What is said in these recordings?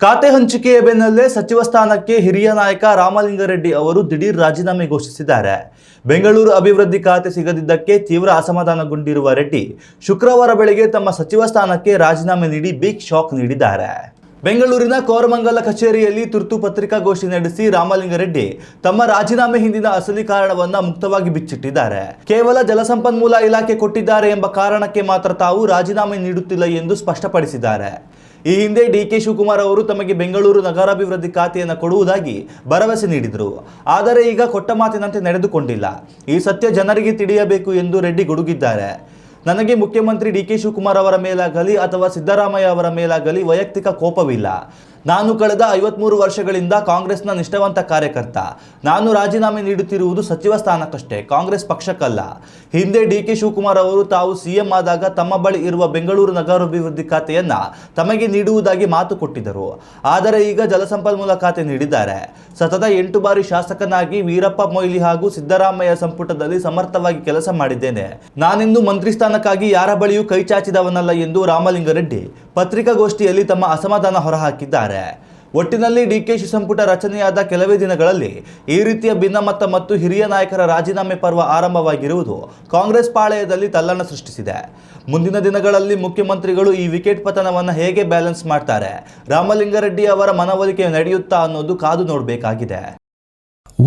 ಖಾತೆ ಹಂಚಿಕೆಯ ಬೆನ್ನಲ್ಲೇ ಸಚಿವ ಸ್ಥಾನಕ್ಕೆ ಹಿರಿಯ ನಾಯಕ ರಾಮಲಿಂಗಾರೆಡ್ಡಿ ಅವರು ದಿಢೀರ್ ರಾಜೀನಾಮೆ ಘೋಷಿಸಿದ್ದಾರೆ. ಬೆಂಗಳೂರು ಅಭಿವೃದ್ಧಿ ಖಾತೆ ಸಿಗದಿದ್ದಕ್ಕೆ ತೀವ್ರ ಅಸಮಾಧಾನಗೊಂಡಿರುವ ರೆಡ್ಡಿ ಶುಕ್ರವಾರ ಬೆಳಗ್ಗೆ ತಮ್ಮ ಸಚಿವ ಸ್ಥಾನಕ್ಕೆ ರಾಜೀನಾಮೆ ನೀಡಿ ಬಿಗ್ ಶಾಕ್ ನೀಡಿದ್ದಾರೆ. ಬೆಂಗಳೂರಿನ ಕೋರಮಂಗಲ ಕಚೇರಿಯಲ್ಲಿ ತುರ್ತು ಪತ್ರಿಕಾಗೋಷ್ಠಿ ನಡೆಸಿ ರಾಮಲಿಂಗಾರೆಡ್ಡಿ ತಮ್ಮ ರಾಜೀನಾಮೆ ಹಿಂದಿನ ಅಸಲಿ ಕಾರಣವನ್ನ ಮುಕ್ತವಾಗಿ ಬಿಚ್ಚಿಟ್ಟಿದ್ದಾರೆ. ಕೇವಲ ಜಲಸಂಪನ್ಮೂಲ ಇಲಾಖೆ ಕೊಟ್ಟಿದ್ದಾರೆ ಎಂಬ ಕಾರಣಕ್ಕೆ ಮಾತ್ರ ತಾವು ರಾಜೀನಾಮೆ ನೀಡುತ್ತಿಲ್ಲ ಎಂದು ಸ್ಪಷ್ಟಪಡಿಸಿದ್ದಾರೆ. ಈ ಹಿಂದೆ ಡಿಕೆ ಶಿವಕುಮಾರ್ ಅವರು ತಮಗೆ ಬೆಂಗಳೂರು ನಗರಾಭಿವೃದ್ಧಿ ಖಾತೆಯನ್ನು ಕೊಡುವುದಾಗಿ ಭರವಸೆ ನೀಡಿದರು. ಆದರೆ ಈಗ ಕೊಟ್ಟ ಮಾತಿನಂತೆ ನಡೆದುಕೊಂಡಿಲ್ಲ. ಈ ಸತ್ಯ ಜನರಿಗೆ ತಿಳಿಯಬೇಕು ಎಂದು ರೆಡ್ಡಿ ಗುಡುಗಿದ್ದಾರೆ. ನನಗೆ ಮುಖ್ಯಮಂತ್ರಿ ಡಿಕೆ ಶಿವಕುಮಾರ್ ಅವರ ಮೇಲಾಗಲಿ ಅಥವಾ ಸಿದ್ದರಾಮಯ್ಯ ಅವರ ಮೇಲಾಗಲಿ ವೈಯಕ್ತಿಕ ಕೋಪವಿಲ್ಲ. ನಾನು ಕಳೆದ 53 ವರ್ಷಗಳಿಂದ ಕಾಂಗ್ರೆಸ್ನ ನಿಷ್ಠಾವಂತ ಕಾರ್ಯಕರ್ತ. ನಾನು ರಾಜೀನಾಮೆ ನೀಡುತ್ತಿರುವುದು ಸಚಿವ ಸ್ಥಾನಕ್ಕಷ್ಟೇ, ಕಾಂಗ್ರೆಸ್ ಪಕ್ಷಕ್ಕಲ್ಲ. ಹಿಂದೆ ಡಿಕೆ ಶಿವಕುಮಾರ್ ಅವರು ತಾವು ಸಿಎಂ ಆದಾಗ ತಮ್ಮ ಬಳಿ ಇರುವ ಬೆಂಗಳೂರು ನಗರಾಭಿವೃದ್ಧಿ ಖಾತೆಯನ್ನ ತಮಗೆ ನೀಡುವುದಾಗಿ ಮಾತು ಕೊಟ್ಟಿದ್ದರು. ಆದರೆ ಈಗ ಜಲಸಂಪನ್ಮೂಲ ಖಾತೆ ನೀಡಿದ್ದಾರೆ. ಸತತ 8 ಬಾರಿ ಶಾಸಕನಾಗಿ ವೀರಪ್ಪ ಮೊಯ್ಲಿ ಹಾಗೂ ಸಿದ್ದರಾಮಯ್ಯ ಸಂಪುಟದಲ್ಲಿ ಸಮರ್ಥವಾಗಿ ಕೆಲಸ ಮಾಡಿದ್ದೇನೆ. ನಾನಿಂದು ಮಂತ್ರಿ ಸ್ಥಾನಕ್ಕಾಗಿ ಯಾರ ಬಳಿಯೂ ಕೈ ಚಾಚಿದವನಲ್ಲ ಎಂದು ರಾಮಲಿಂಗಾರೆಡ್ಡಿ ಪತ್ರಿಕಾಗೋಷ್ಠಿಯಲ್ಲಿ ತಮ್ಮ ಅಸಮಾಧಾನ ಹೊರಹಾಕಿದ್ದಾರೆ. ಒಟ್ಟಿನಲ್ಲಿ ಡಿಕೆಶಿ ಸಂಪುಟ ರಚನೆಯಾದ ಕೆಲವೇ ದಿನಗಳಲ್ಲಿ ಈ ರೀತಿಯ ಭಿನ್ನಮತ ಮತ್ತು ಹಿರಿಯ ನಾಯಕರ ರಾಜೀನಾಮೆ ಪರ್ವ ಆರಂಭವಾಗಿರುವುದು ಕಾಂಗ್ರೆಸ್ ಪಾಳೆಯದಲ್ಲಿ ತಲ್ಲಣ ಸೃಷ್ಟಿಸಿದೆ. ಮುಂದಿನ ದಿನಗಳಲ್ಲಿ ಮುಖ್ಯಮಂತ್ರಿಗಳು ಈ ವಿಕೆಟ್ ಪತನವನ್ನು ಹೇಗೆ ಬ್ಯಾಲೆನ್ಸ್ ಮಾಡ್ತಾರೆ, ರಾಮಲಿಂಗಾರೆಡ್ಡಿ ಅವರ ಮನವೊಲಿಕೆ ನಡೆಯುತ್ತಾ ಅನ್ನೋದು ಕಾದು ನೋಡಬೇಕಾಗಿದೆ.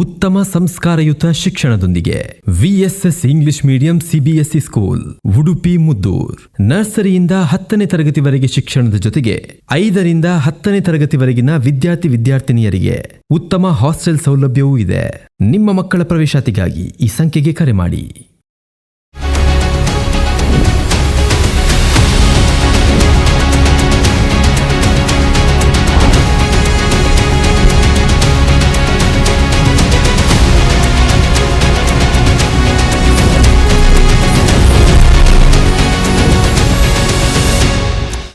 ಉತ್ತಮ ಸಂಸ್ಕಾರಯುತ ಶಿಕ್ಷಣದೊಂದಿಗೆ VSS English medium CBSE school Udupi Muddur. ನರ್ಸರಿಯಿಂದ 10ನೇ ತರಗತಿವರೆಗೆ ಶಿಕ್ಷಣದ ಜೊತೆಗೆ 5ರಿಂದ 10ನೇ ತರಗತಿವರೆಗಿನ ವಿದ್ಯಾರ್ಥಿನಿಯರಿಗೆ ಉತ್ತಮ ಹಾಸ್ಟೆಲ್ ಸೌಲಭ್ಯವೂ ಇದೆ. ನಿಮ್ಮ ಮಕ್ಕಳ ಪ್ರವೇಶಾತಿಗಾಗಿ ಈ ಸಂಖ್ಯೆಗೆ ಕರೆ ಮಾಡಿ.